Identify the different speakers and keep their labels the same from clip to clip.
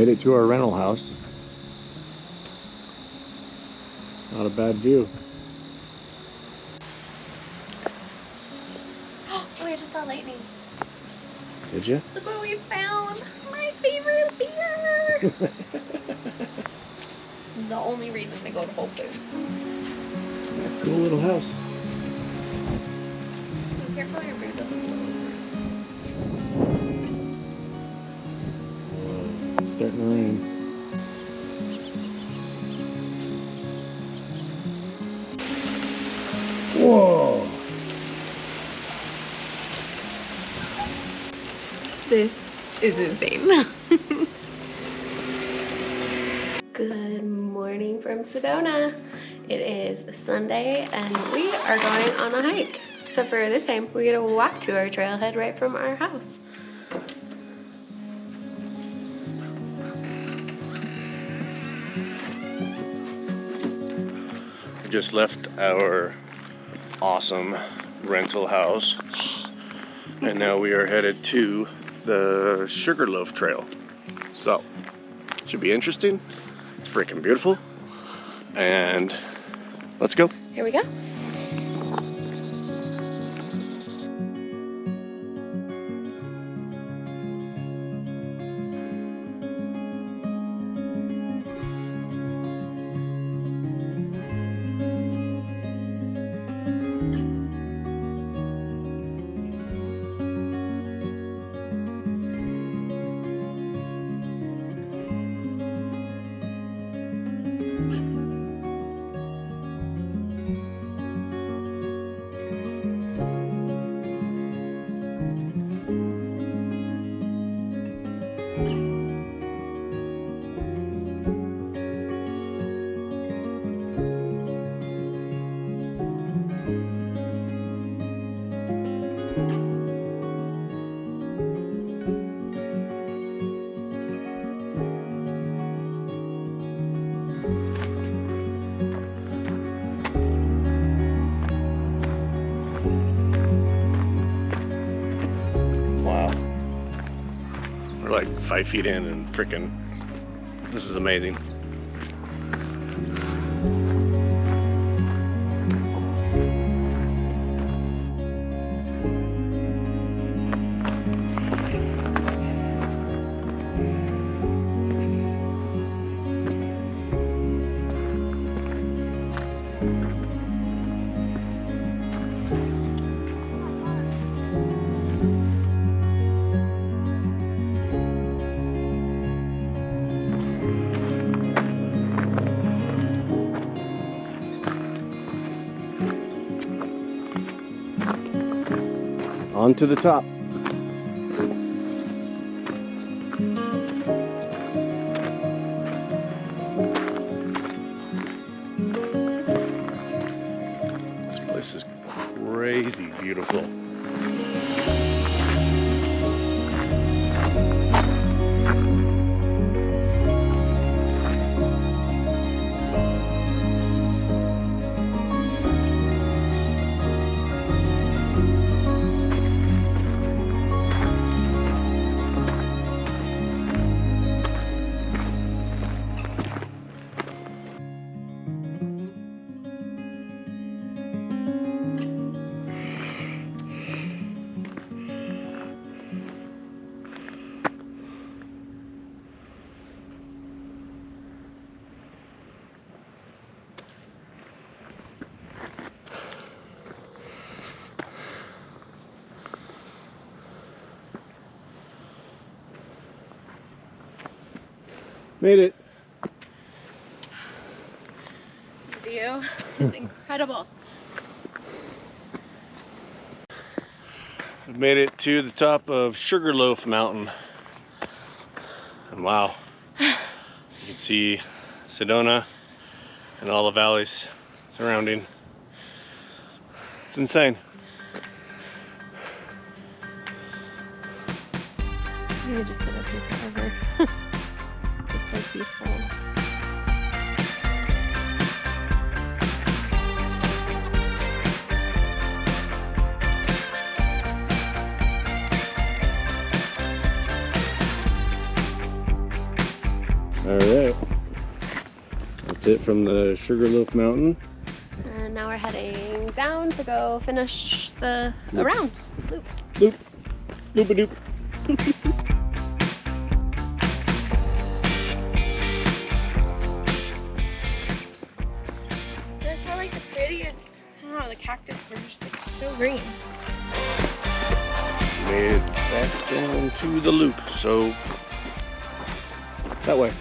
Speaker 1: Made it to our rental house. Not a bad view.
Speaker 2: Oh, I just saw lightning.
Speaker 1: Did you?
Speaker 2: Look what we found. My favorite beer. The only reason to go to Whole Foods.
Speaker 1: Yeah, cool little house.
Speaker 2: Be careful your beer doesn't go over.
Speaker 1: It's starting to rain. Whoa!
Speaker 2: This is insane. Good morning from Sedona. It is Sunday and we are going on a hike. Except for this time, we get to walk to our trailhead right from our house.
Speaker 1: We just left our awesome rental house and now we are headed to the Sugarloaf Trail. So, should be interesting. It's freaking beautiful. And let's go.
Speaker 2: Here we go.
Speaker 1: We're like 5 feet in and freaking, this is amazing. On to the top. This place is crazy beautiful. Made it.
Speaker 2: This view is incredible.
Speaker 1: I've made it to the top of Sugarloaf Mountain. And wow, you can see Sedona and all the valleys surrounding. It's insane.
Speaker 2: I'm gonna just sit up here forever. It's so peaceful.
Speaker 1: it from the Sugarloaf Mountain.
Speaker 2: And now we're heading down to go finish the
Speaker 1: Loop.
Speaker 2: round loop.
Speaker 1: Loop. Loop-a-doop.
Speaker 2: There's not like the prettiest. I don't know, the cactus were just like so green.
Speaker 1: Made it back down to the loop, so that way.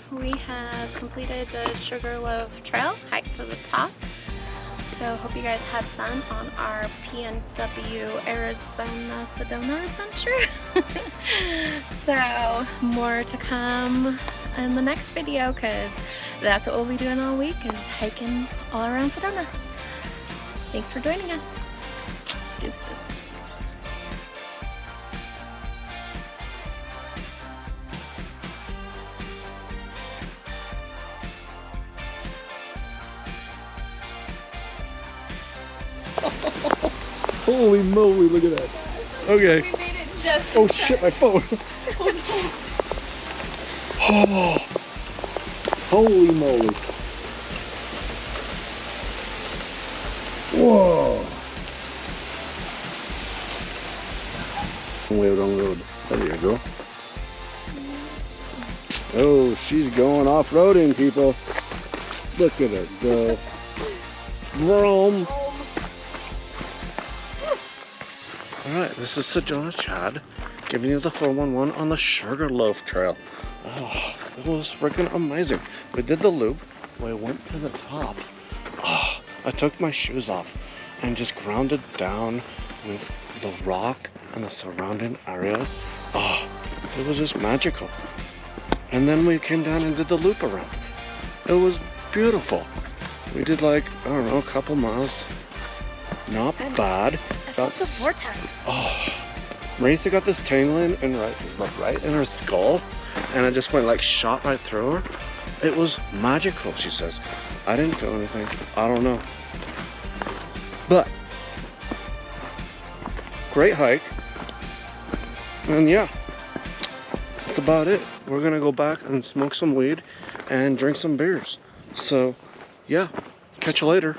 Speaker 2: We have completed the Sugarloaf Trail, hike to the top. So hope you guys had fun on our PNW Arizona Sedona adventure. So more to come in the next video, because that's what we'll be doing all week, is hiking all around Sedona. Thanks for joining us. Deuces.
Speaker 1: Holy moly, look at that. Okay.
Speaker 2: We made it just
Speaker 1: Oh shit, my phone. Oh, holy moly. Whoa. Way wrong road. There you go. Oh, she's going off-roading, people. Look at her go. Vroom. Alright, this is Sedona Chad giving you the 411 on the Sugarloaf Trail. Oh, it was freaking amazing. We did the loop, we went to the top. Oh, I took my shoes off and just grounded down with the rock and the surrounding area. Oh, it was just magical. And then we came down and did the loop around. It was beautiful. We did like, I don't know, a couple miles. Not bad.
Speaker 2: That's a vortex.
Speaker 1: Oh, Marisa got this tingling in right in her skull, and it just went like shot right through her. It was magical, she says. I didn't feel anything. I don't know. But great hike. And yeah, that's about it. We're gonna go back and smoke some weed and drink some beers. So yeah, catch you later.